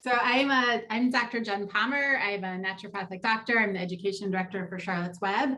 So I'm Dr. Jen Palmer. I'm a naturopathic doctor. I'm the education director for Charlotte's Web.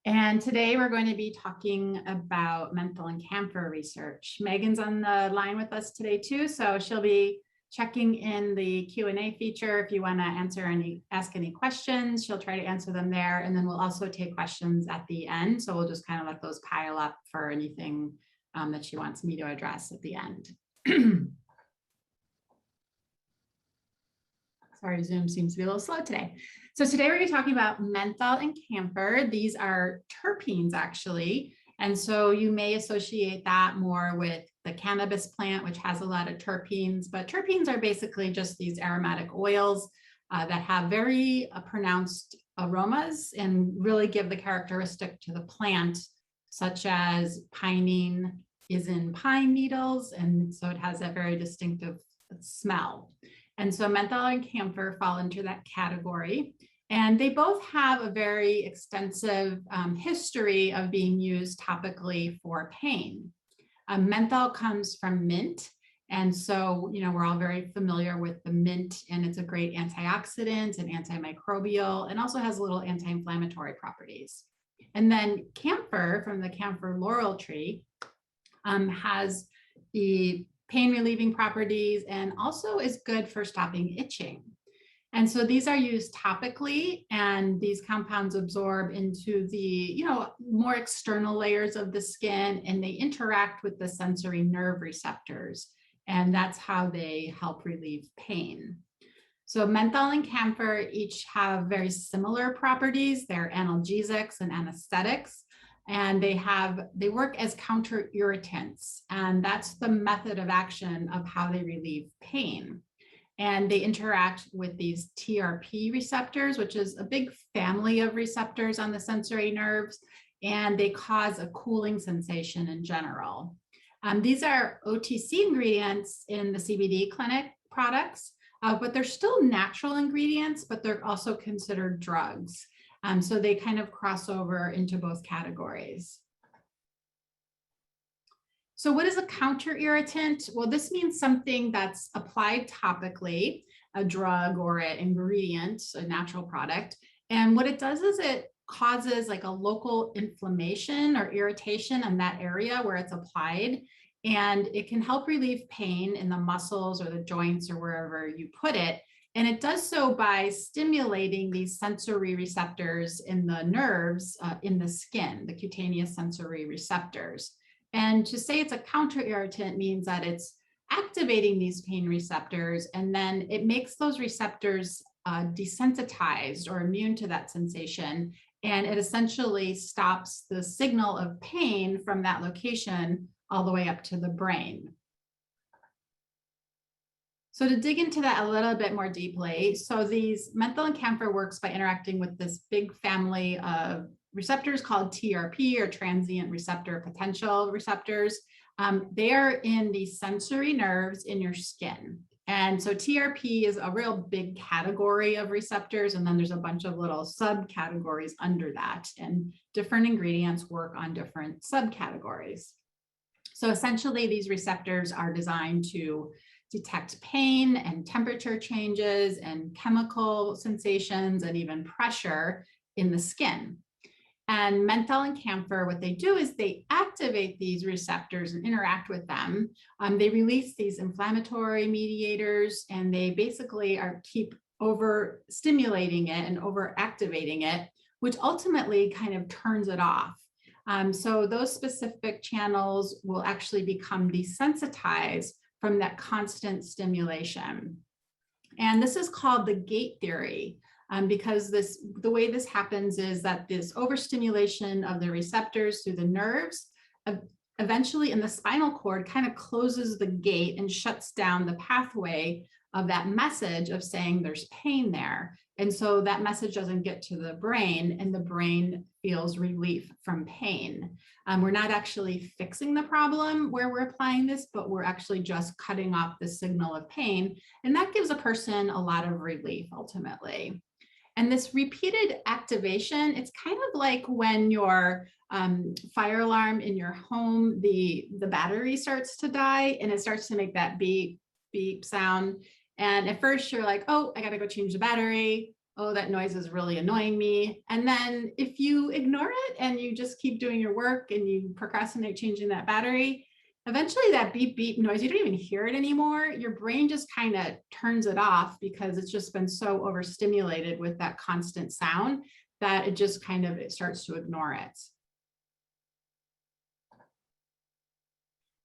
And today we're going to be talking about menthol and camphor research. Megan's on the line with us today too, so she'll be checking in the Q&A feature. If you want to ask any questions, she'll try to answer them there. And then we'll also take questions at the end. So we'll just kind of let those pile up for anything that she wants me to address at the end. Sorry, Zoom seems to be a little slow today. So today we're going to be talking about menthol and camphor. These are terpenes actually. And so you may associate that more with the cannabis plant, which has a lot of terpenes, but terpenes are basically just these aromatic oils that have very pronounced aromas and really give the characteristic to the plant, such as pinene is in pine needles. And so it has that very distinctive smell. And so menthol and camphor fall into that category. And they both have a very extensive history of being used topically for pain. Menthol comes from mint. And so, we're all very familiar with the mint, and it's a great antioxidant and antimicrobial, and also has little anti-inflammatory properties. And then camphor from the camphor laurel tree has the pain relieving properties and also is good for stopping itching. And so these are used topically, and these compounds absorb into the, more external layers of the skin, and they interact with the sensory nerve receptors. And that's how they help relieve pain. So menthol and camphor each have very similar properties. They're analgesics and anesthetics. And they work as counterirritants, and that's the method of action of how they relieve pain. And they interact with these TRP receptors, which is a big family of receptors on the sensory nerves, and they cause a cooling sensation in general. These are OTC ingredients in the CBDCLINIC products, but they're still natural ingredients, but they're also considered drugs. So they kind of cross over into both categories. So what is a counterirritant? Well, this means something that's applied topically, a drug or an ingredient, a natural product. And what it does is it causes like a local inflammation or irritation in that area where it's applied. And it can help relieve pain in the muscles or the joints or wherever you put it. And it does so by stimulating these sensory receptors in the nerves in the skin, the cutaneous sensory receptors. And to say it's a counterirritant means that it's activating these pain receptors, and then it makes those receptors desensitized or immune to that sensation. And it essentially stops the signal of pain from that location all the way up to the brain. So to dig into that a little bit more deeply, so these menthol and camphor works by interacting with this big family of receptors called TRP, or transient receptor potential receptors. They are in the sensory nerves in your skin. And so TRP is a real big category of receptors, and then there's a bunch of little subcategories under that, and different ingredients work on different subcategories. So essentially, these receptors are designed to detect pain and temperature changes and chemical sensations and even pressure in the skin. And menthol and camphor, what they do is they activate these receptors and interact with them. They release these inflammatory mediators, and they basically keep overstimulating it and overactivating it, which ultimately kind of turns it off. So those specific channels will actually become desensitized from that constant stimulation. And this is called the gate theory, because the way this happens is that this overstimulation of the receptors through the nerves eventually in the spinal cord kind of closes the gate and shuts down the pathway of that message of saying there's pain there. And so that message doesn't get to the brain, and the brain feels relief from pain. We're not actually fixing the problem where we're applying this, but we're actually just cutting off the signal of pain. And that gives a person a lot of relief ultimately. And this repeated activation, it's kind of like when your fire alarm in your home, the battery starts to die and it starts to make that beep, beep sound. And at first you're like, oh, I got to go change the battery. Oh, that noise is really annoying me. And then if you ignore it and you just keep doing your work and you procrastinate changing that battery, eventually that beep beep noise, you don't even hear it anymore. Your brain just kind of turns it off because it's just been so overstimulated with that constant sound that it just kind of, it starts to ignore it.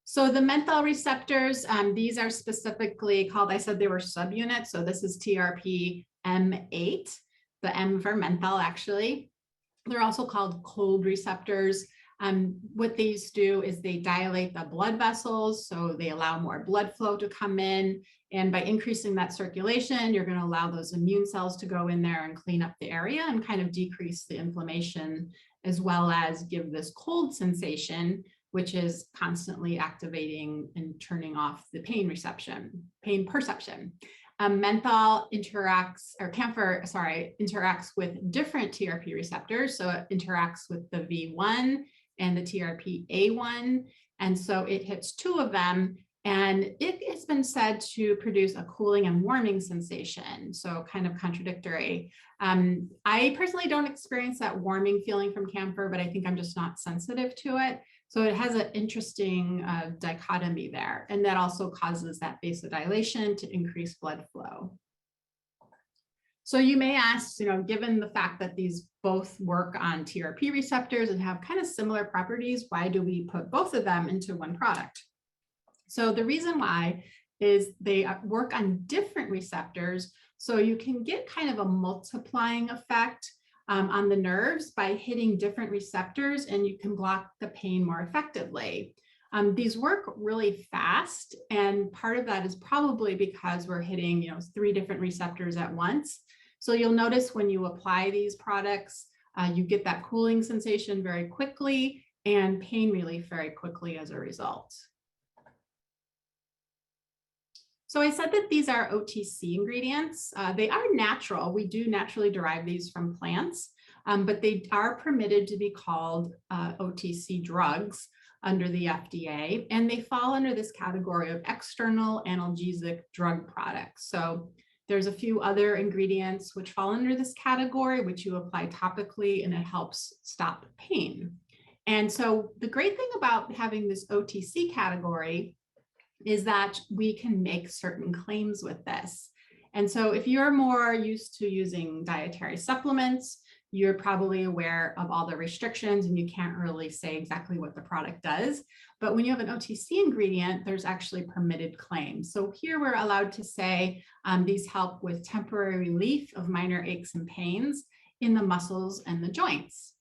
So the menthol receptors, these are specifically called, I said they were subunits. So this is TRPM8, the M for menthol actually. They're also called cold receptors. What these do is they dilate the blood vessels, so they allow more blood flow to come in. And by increasing that circulation, you're going to allow those immune cells to go in there and clean up the area and kind of decrease the inflammation, as well as give this cold sensation, which is constantly activating and turning off the pain perception. Menthol interacts, or camphor, sorry, interacts with different TRP receptors. So it interacts with the V1 and the TRPA1. And so it hits two of them, and it has been said to produce a cooling and warming sensation. So kind of contradictory. I personally don't experience that warming feeling from camphor, but I think I'm just not sensitive to it. So it has an interesting dichotomy there. And that also causes that vasodilation to increase blood flow. So you may ask, given the fact that these both work on TRP receptors and have kind of similar properties, why do we put both of them into one product? So the reason why is they work on different receptors. So you can get kind of a multiplying effect on the nerves by hitting different receptors, and you can block the pain more effectively. These work really fast, and part of that is probably because we're hitting 3 different receptors at once. So you'll notice when you apply these products, you get that cooling sensation very quickly and pain relief very quickly as a result. So I said that these are OTC ingredients. They are natural. We do naturally derive these from plants, but they are permitted to be called OTC drugs under the FDA, and they fall under this category of external analgesic drug products. So there's a few other ingredients which fall under this category, which you apply topically, and it helps stop pain. And so the great thing about having this OTC category is that we can make certain claims with this. And so if you're more used to using dietary supplements, you're probably aware of all the restrictions and you can't really say exactly what the product does. But when you have an OTC ingredient, there's actually permitted claims. So here we're allowed to say these help with temporary relief of minor aches and pains in the muscles and the joints.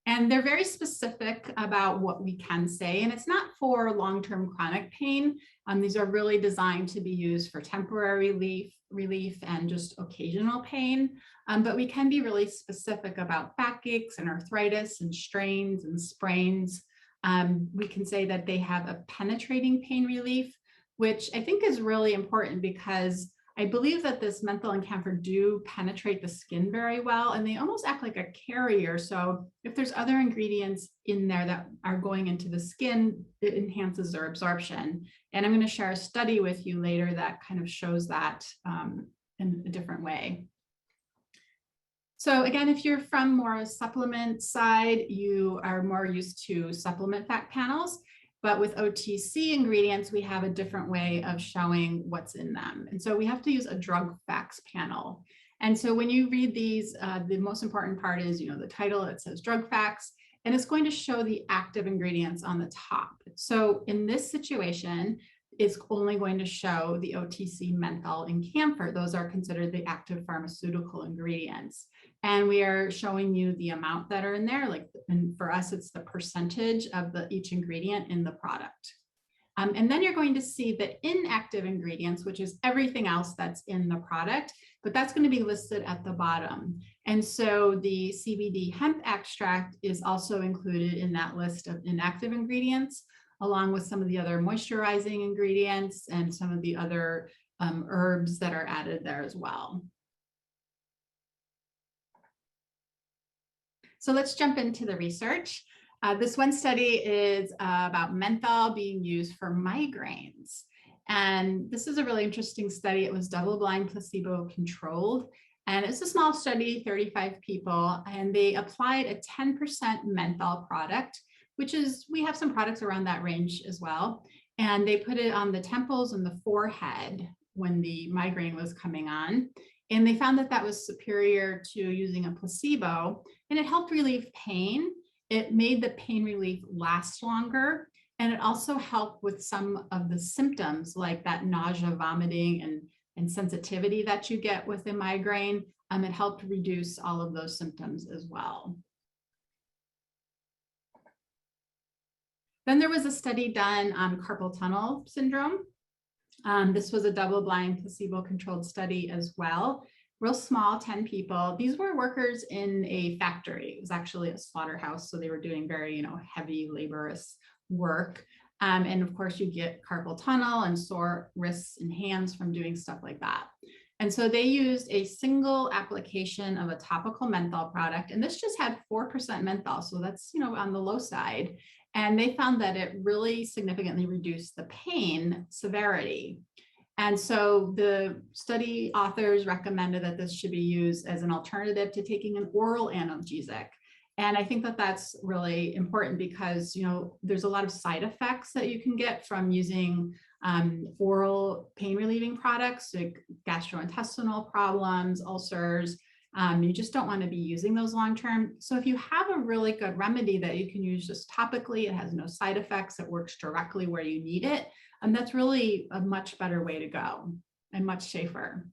And they're very specific about what we can say, and it's not for long-term chronic pain. These are really designed to be used for temporary relief and just occasional pain. But we can be really specific about backaches and arthritis and strains and sprains. We can say that they have a penetrating pain relief, which I think is really important because I believe that this menthol and camphor do penetrate the skin very well, and they almost act like a carrier. So if there's other ingredients in there that are going into the skin, it enhances their absorption. And I'm going to share a study with you later that kind of shows that in a different way. So again, if you're from more supplement side, you are more used to supplement fact panels. But with OTC ingredients, we have a different way of showing what's in them. And so we have to use a drug facts panel. And so when you read these, the most important part is, the title, it says drug facts, and it's going to show the active ingredients on the top. So in this situation, it's only going to show the OTC menthol and camphor. Those are considered the active pharmaceutical ingredients. And we are showing you the amount that are in there. And for us, it's the percentage of each ingredient in the product. And then you're going to see the inactive ingredients, which is everything else that's in the product, but that's going to be listed at the bottom. And so the CBD hemp extract is also included in that list of inactive ingredients, along with some of the other moisturizing ingredients and some of the other herbs that are added there as well. So let's jump into the research. This one study is about menthol being used for migraines. And this is a really interesting study. It was double-blind, placebo-controlled. And it's a small study, 35 people, and they applied a 10% menthol product, which is, we have some products around that range as well. And they put it on the temples and the forehead when the migraine was coming on. And they found that that was superior to using a placebo, and it helped relieve pain. It made the pain relief last longer. And it also helped with some of the symptoms like that nausea, vomiting, and sensitivity that you get with a migraine. It helped reduce all of those symptoms as well. Then there was a study done on carpal tunnel syndrome. This was a double-blind, placebo-controlled study as well. Real small, 10 people. These were workers in a factory. It was actually a slaughterhouse, so they were doing very, heavy, laborious work. And of course, you get carpal tunnel and sore wrists and hands from doing stuff like that. And so they used a single application of a topical menthol product, and this just had 4% menthol, so that's on the low side. And they found that it really significantly reduced the pain severity. And so the study authors recommended that this should be used as an alternative to taking an oral analgesic. And I think that that's really important because, there's a lot of side effects that you can get from using oral pain relieving products, like gastrointestinal problems, ulcers. You just don't want to be using those long term. So if you have a really good remedy that you can use just topically, it has no side effects, it works directly where you need it, and that's really a much better way to go and much safer.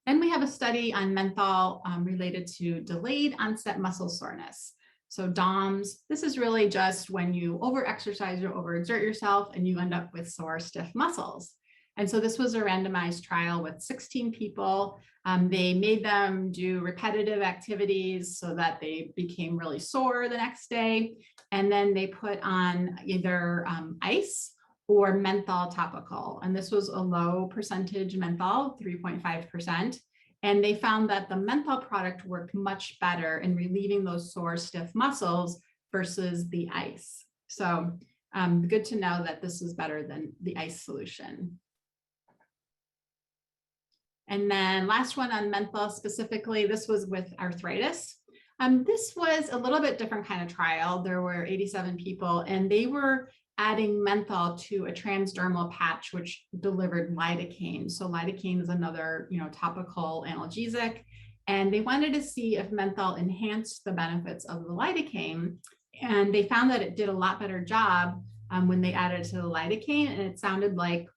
Then we have a study on menthol related to delayed onset muscle soreness. So DOMS, this is really just when you overexercise or overexert yourself and you end up with sore, stiff muscles. And so this was a randomized trial with 16 people. They made them do repetitive activities so that they became really sore the next day. And then they put on either ice or menthol topical. And this was a low percentage menthol, 3.5%. And they found that the menthol product worked much better in relieving those sore, stiff muscles versus the ice. So good to know that this is better than the ice solution. And then last one on menthol specifically, this was with arthritis. This was a little bit different kind of trial. There were 87 people, and they were adding menthol to a transdermal patch, which delivered lidocaine. So lidocaine is another, topical analgesic. And they wanted to see if menthol enhanced the benefits of the lidocaine. And they found that it did a lot better job when they added it to the lidocaine. And it sounded like,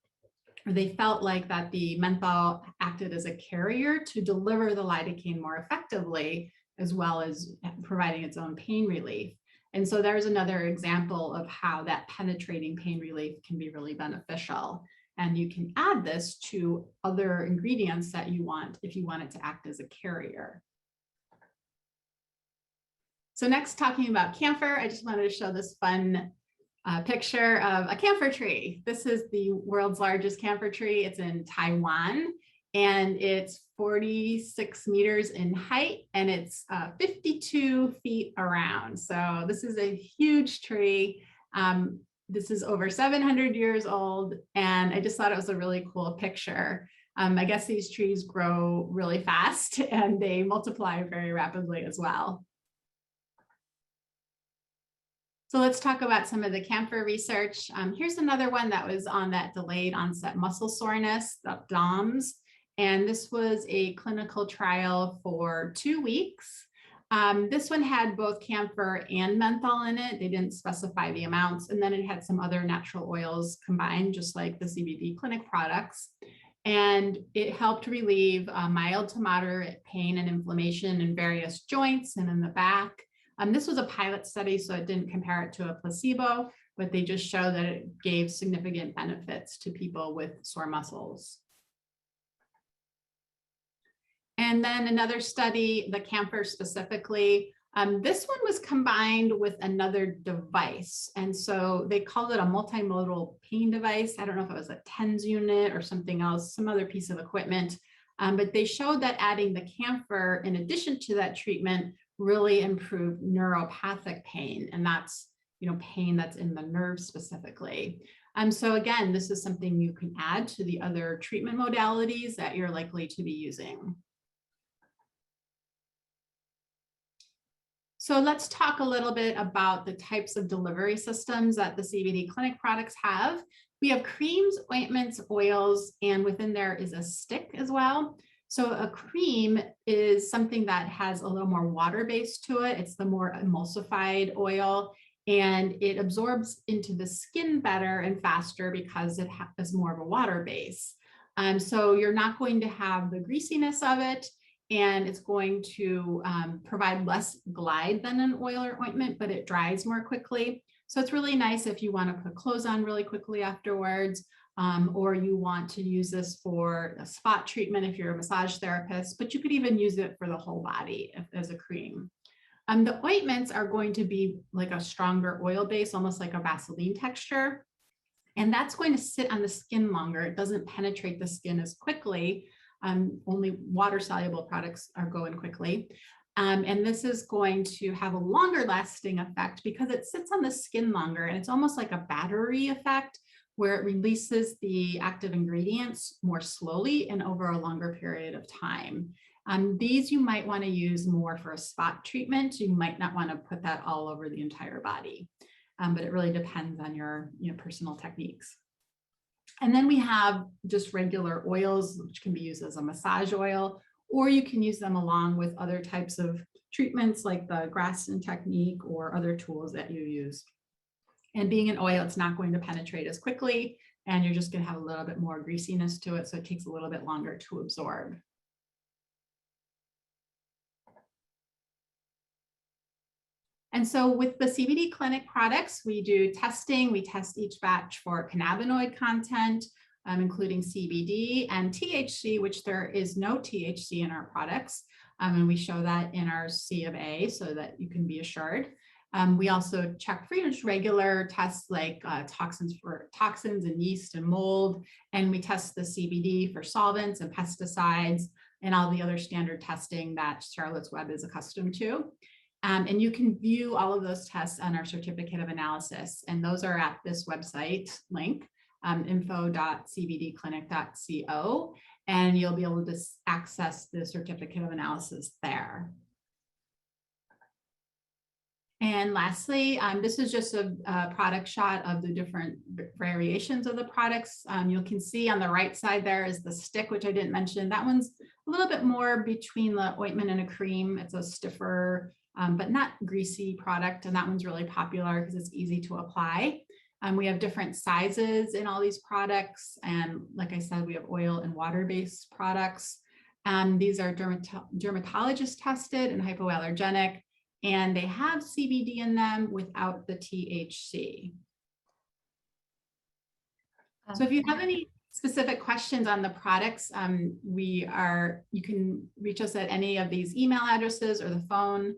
or they felt like that the menthol acted as a carrier to deliver the lidocaine more effectively, as well as providing its own pain relief. And so there's another example of how that penetrating pain relief can be really beneficial. And you can add this to other ingredients that you want if you want it to act as a carrier. So next, talking about camphor, I just wanted to show this fun picture of a camphor tree. This is the world's largest camphor tree. It's in Taiwan, and it's 46 meters in height, and it's 52 feet around. So this is a huge tree. This is over 700 years old, and I just thought it was a really cool picture. I guess these trees grow really fast and they multiply very rapidly as well. So let's talk about some of the camphor research. Here's another one that was on that delayed onset muscle soreness, the DOMS. And this was a clinical trial for 2 weeks. This one had both camphor and menthol in it. They didn't specify the amounts. And then it had some other natural oils combined, just like the CBDCLINIC products. And it helped relieve mild to moderate pain and inflammation in various joints and in the back. This was a pilot study, so it didn't compare it to a placebo, but they just show that it gave significant benefits to people with sore muscles. And then another study, the camphor specifically, this one was combined with another device. And so they called it a multimodal pain device. I don't know if it was a TENS unit or something else, some other piece of equipment. But they showed that adding the camphor in addition to that treatment really improved neuropathic pain. And that's, pain that's in the nerve specifically. So again, this is something you can add to the other treatment modalities that you're likely to be using. So let's talk a little bit about the types of delivery systems that the CBD clinic products have. We have creams, ointments, oils, and within there is a stick as well. So a cream is something that has a little more water base to it. It's the more emulsified oil, and it absorbs into the skin better and faster because it has more of a water base. So you're not going to have the greasiness of it, and it's going to provide less glide than an oil or ointment, but it dries more quickly. So it's really nice if you want to put clothes on really quickly afterwards, or you want to use this for a spot treatment if you're a massage therapist, but you could even use it for the whole body as a cream. The ointments are going to be like a stronger oil base, almost like a Vaseline texture. And that's going to sit on the skin longer. It doesn't penetrate the skin as quickly. Only water soluble products are going quickly. And this is going to have a longer lasting effect because it sits on the skin longer, and it's almost like a battery effect where it releases the active ingredients more slowly and over a longer period of time. These you might want to use more for a spot treatment. You might not want to put that all over the entire body, but it really depends on your personal techniques. And then we have just regular oils, which can be used as a massage oil, or you can use them along with other types of treatments like the Graston technique or other tools that you use. And being an oil, it's not going to penetrate as quickly, and you're just going to have a little bit more greasiness to it, so it takes a little bit longer to absorb. And so with the CBD clinic products, we do testing. We test each batch for cannabinoid content, including CBD and THC, which there is no THC in our products. And we show that in our C of A so that you can be assured. We also check for just regular tests like toxins and yeast and mold. And we test the CBD for solvents and pesticides and all the other standard testing that Charlotte's Web is accustomed to. And you can view all of those tests on our certificate of analysis. And those are at this website link, info.cbdclinic.co. And you'll be able to access the certificate of analysis there. And lastly, this is just a product shot of the different variations of the products. You can see on the right side there is the stick, which I didn't mention. That one's a little bit more between the ointment and a cream. It's a stiffer, but not greasy product. And that one's really popular because it's easy to apply. We have different sizes in all these products. And like I said, we have oil and water-based products. These are dermatologist tested and hypoallergenic, and they have CBD in them without the THC. So if you have any specific questions on the products, you can reach us at any of these email addresses or the phone.